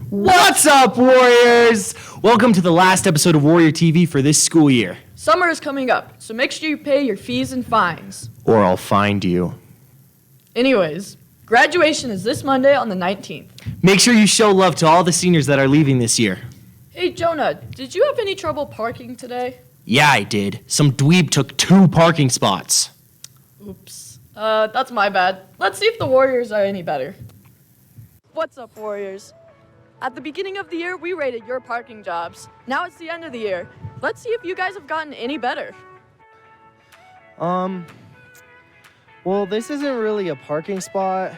What's up, Warriors? Welcome to the last episode of Warrior TV for this school year. Summer is coming up, so make sure you pay your fees and fines. Or I'll find you. Anyways, graduation is this Monday on the 19th. Make sure you show love to all the seniors that are leaving this year. Hey, Jonah, did you have any trouble parking today? Yeah, I did. Some dweeb took 2 parking spots. Oops. That's my bad. Let's see if the Warriors are any better. What's up, Warriors? At the beginning of the year, we rated your parking jobs. Now it's the end of the year. Let's see if you guys have gotten any better. Well, this isn't really a parking spot.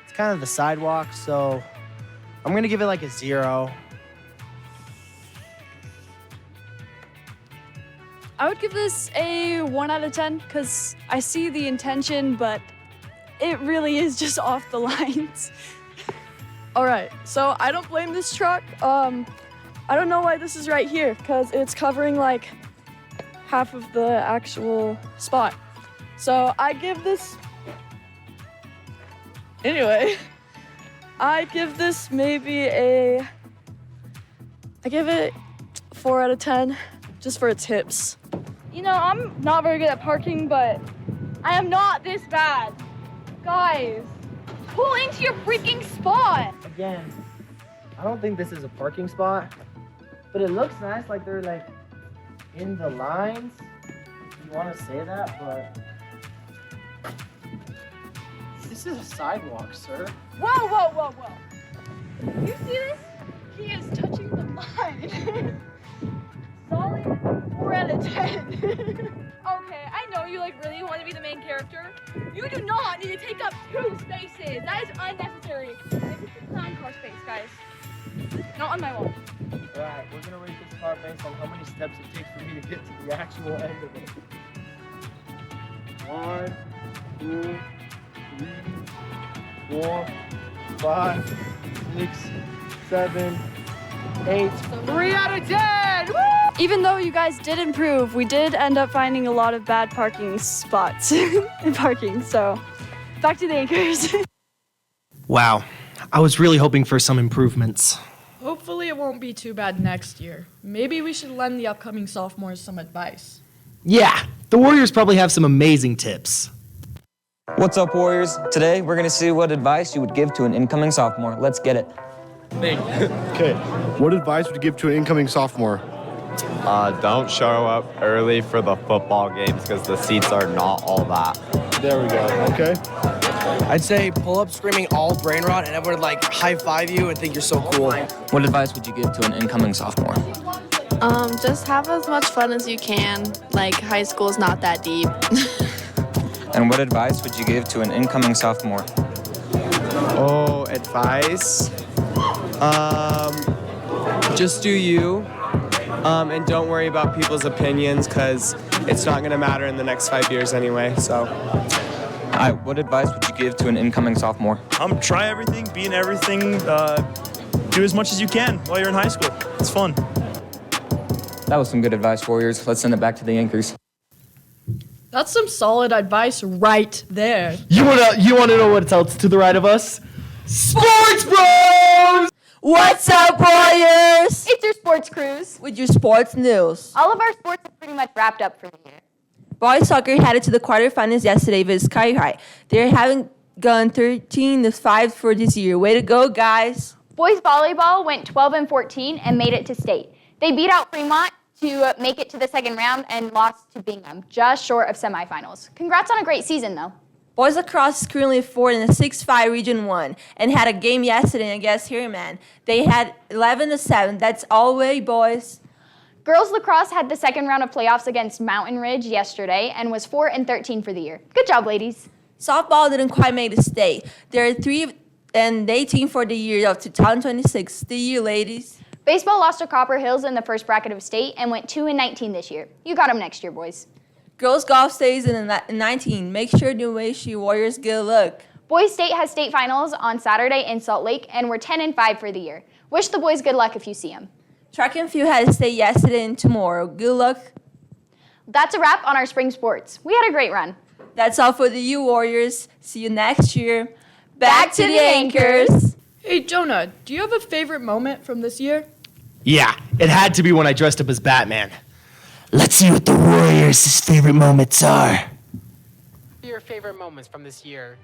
It's kind of the sidewalk, so I'm gonna give it like a 0. I would give this a 1 out of 10 because I see the intention, but it really is just off the lines. All right, so I don't blame this truck. I don't know why this is right here because it's covering like half of the actual spot. So I give this, anyway, I give this maybe I give it 4 out of 10 just for its hips. You know, I'm not very good at parking, but I am not this bad. Guys, pull into your freaking spot. Again, I don't think this is a parking spot, but it looks nice, like they're like in the lines. If you want to say that, but this is a sidewalk, sir. Whoa, whoa, whoa, whoa. You see this? He is touching the line. Solid 4 out of 10. Okay, I know you really want to be the main character. You do not need to take up 2 spaces. That is unnecessary. This is the clown car space, guys. Not on my wall. Alright, we're gonna rate this car based on how many steps it takes for me to get to the actual end of it. 1, 2, 3, 4, 5, 6, 7, 8. 3 out of 10! Woo! Even though you guys did improve, we did end up finding a lot of bad parking spots in parking, so back to the anchors. Wow, I was really hoping for some improvements. Hopefully it won't be too bad next year. Maybe we should lend the upcoming sophomores some advice. Yeah, the Warriors probably have some amazing tips. What's up, Warriors? Today, we're gonna see what advice you would give to an incoming sophomore. Let's get it. Okay, what advice would you give to an incoming sophomore? Don't show up early for the football games because the seats are not all that. There we go, okay. I'd say pull up screaming all brain rot and everyone would high five you and think you're so cool. What advice would you give to an incoming sophomore? Just have as much fun as you can. High school's not that deep. And what advice would you give to an incoming sophomore? Oh, advice? Just do you. And don't worry about people's opinions because it's not going to matter in the next 5 years anyway, so. What advice would you give to an incoming sophomore? Try everything, be in everything, do as much as you can while you're in high school. It's fun. That was some good advice, Warriors. Let's send it back to the anchors. That's some solid advice right there. You wanna know what's else to the right of us? Sports Bros! What's up, Warriors? It's your sports cruise With your sports news. All of our sports are pretty much wrapped up for the year. Boys soccer headed to the quarterfinals yesterday with Sky High. They're having gone 13-5 for this year. Way to go, guys. Boys volleyball went 12-14 and made it to state. They beat out Fremont to make it to the second round and lost to Bingham, just short of semifinals. Congrats on a great season, though. Boys lacrosse is currently 4th in the 6-5 Region 1 and had a game yesterday against Harriman. They had 11-7. That's all way, boys. Girls lacrosse had the second round of playoffs against Mountain Ridge yesterday and was 4-13 for the year. Good job, ladies. Softball didn't quite make the state. They're 3-18 for the year of 2026. The year, ladies. Baseball lost to Copper Hills in the first bracket of state and went 2-19 this year. You got them next year, boys. Girls golf stays in 19. Make sure to wish your Warriors good luck. Boys State has state finals on Saturday in Salt Lake, and we're 10-5 for the year. Wish the boys good luck if you see them. Track and field had a state yesterday and tomorrow. Good luck. That's a wrap on our spring sports. We had a great run. That's all for the U Warriors. See you next year. Back to the anchors. Hey, Jonah, do you have a favorite moment from this year? Yeah, it had to be when I dressed up as Batman. Let's see what the Warriors' favorite moments are. Your favorite moments from this year?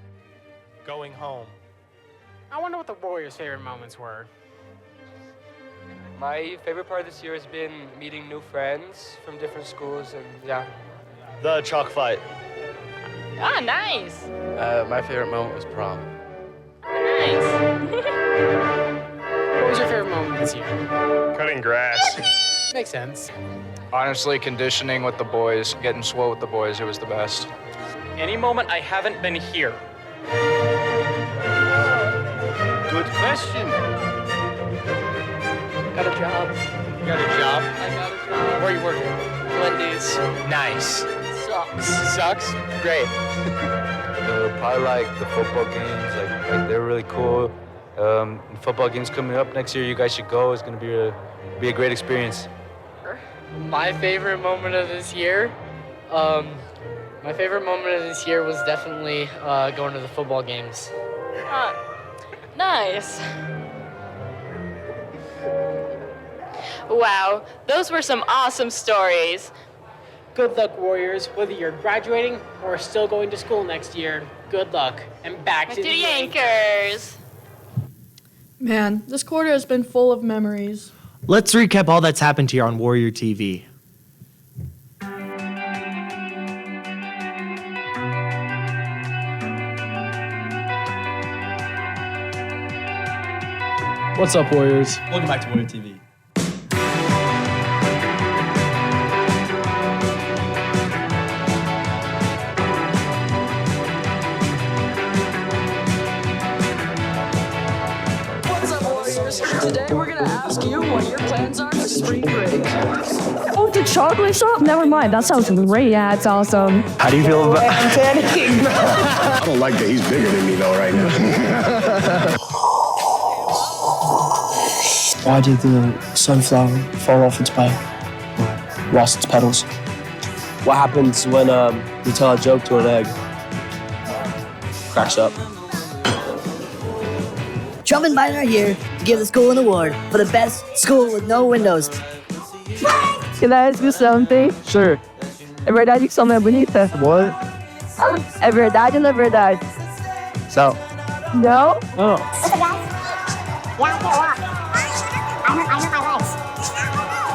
Going home. I wonder what the Warriors' favorite moments were. My favorite part of this year has been meeting new friends from different schools, and yeah. The chalk fight. Ah, nice. My favorite moment was prom. What was your favorite moment this year? Cutting grass. Makes sense. Honestly, conditioning with the boys, getting swole with the boys, it was the best. Any moment I haven't been here. Good question. Got a job. You got a job? I got a job. Where are you working? Wendy's. Nice. Sucks. Sucks? Great. Probably like the football games, like they're really cool. Football games coming up next year, you guys should go. It's gonna be a great experience. My favorite moment of this year? My favorite moment of this year was definitely going to the football games. Nice. Wow, those were some awesome stories. Good luck, Warriors. Whether you're graduating or still going to school next year, good luck. And back to the Yankers. Man, this quarter has been full of memories. Let's recap all that's happened here on Warrior TV. What's up, Warriors? Welcome back to Warrior TV. What's up, Warriors? Today we're gonna ask you what your plans are for spring break. Oh, the chocolate shop? Never mind. That sounds great. Yeah, it's awesome. How do you feel about... I'm panicking. I don't like that he's bigger than me though right now. Why did the sunflower fall off its pipe? Or lost its petals? What happens when you tell a joke to an egg? Cracks up. Trump and Biden are here to give the school an award for the best school with no windows. Can I ask you something? Sure. É verdade que sua mãe é bonita? What? É verdade ou não é verdade? So. No? Oh. Listen, guys. Yeah, I can't walk. I hurt my legs.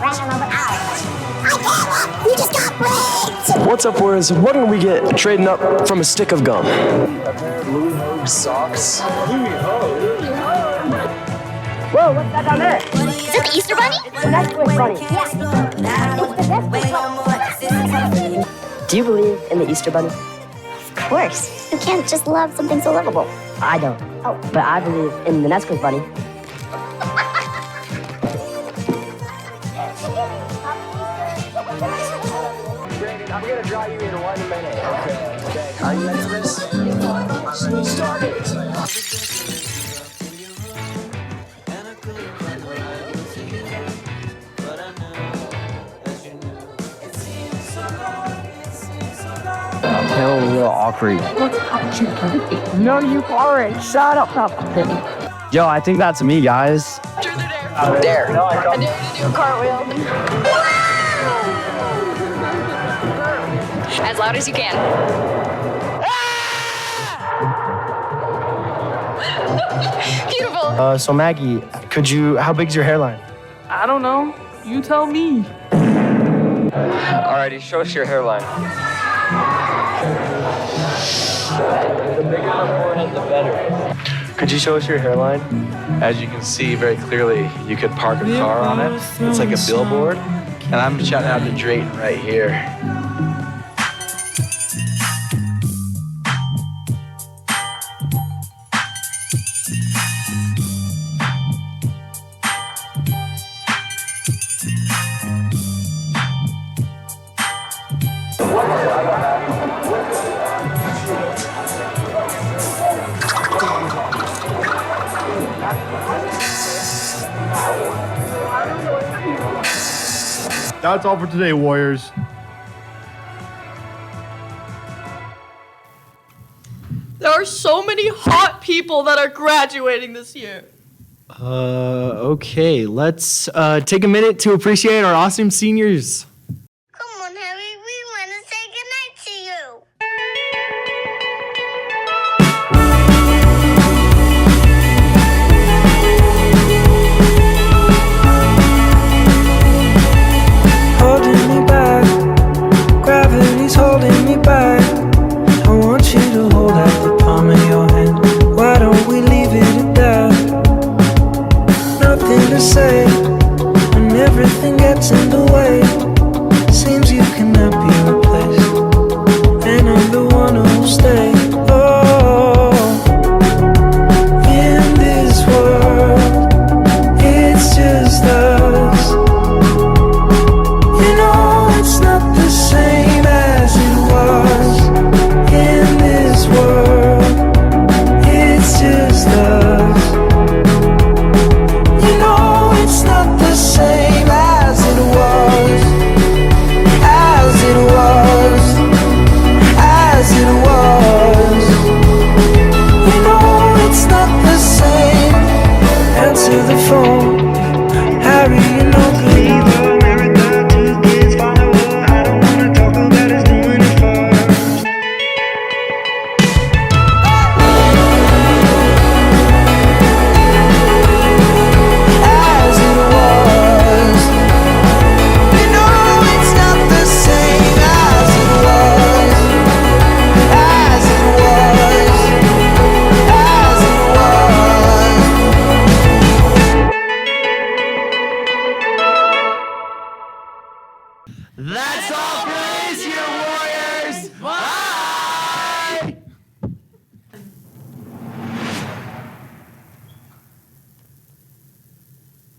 Running them over hours. I can't walk. You just got blitzed. What's up, Warriors? What can we get trading up from a stick of gum? Louis Hogue socks. Whoa, what's that down there? Is it the Easter Bunny? The next bunny. Yeah. Do you believe in the Easter Bunny? Of course. You can't just love something so lovable. I don't. Oh. But I believe in the Nesquik Bunny. Brandon, I'm gonna draw you in 1 minute. Okay. Are you ready for this? Start it. I'm feeling a little awkward. No, you aren't. Shut up. Yo, I think that's me, guys. Dare. No, I dare you to do a cartwheel. As loud as you can. Beautiful. So Maggie, how big's your hairline? I don't know. You tell me. Alrighty, show us your hairline. The bigger the forehead, the better. Could you show us your hairline? As you can see very clearly, you could park a car on it. It's like a billboard. And I'm shouting out to Drayton right here. That's all for today, Warriors. There are so many hot people that are graduating this year. Okay, let's take a minute to appreciate our awesome seniors.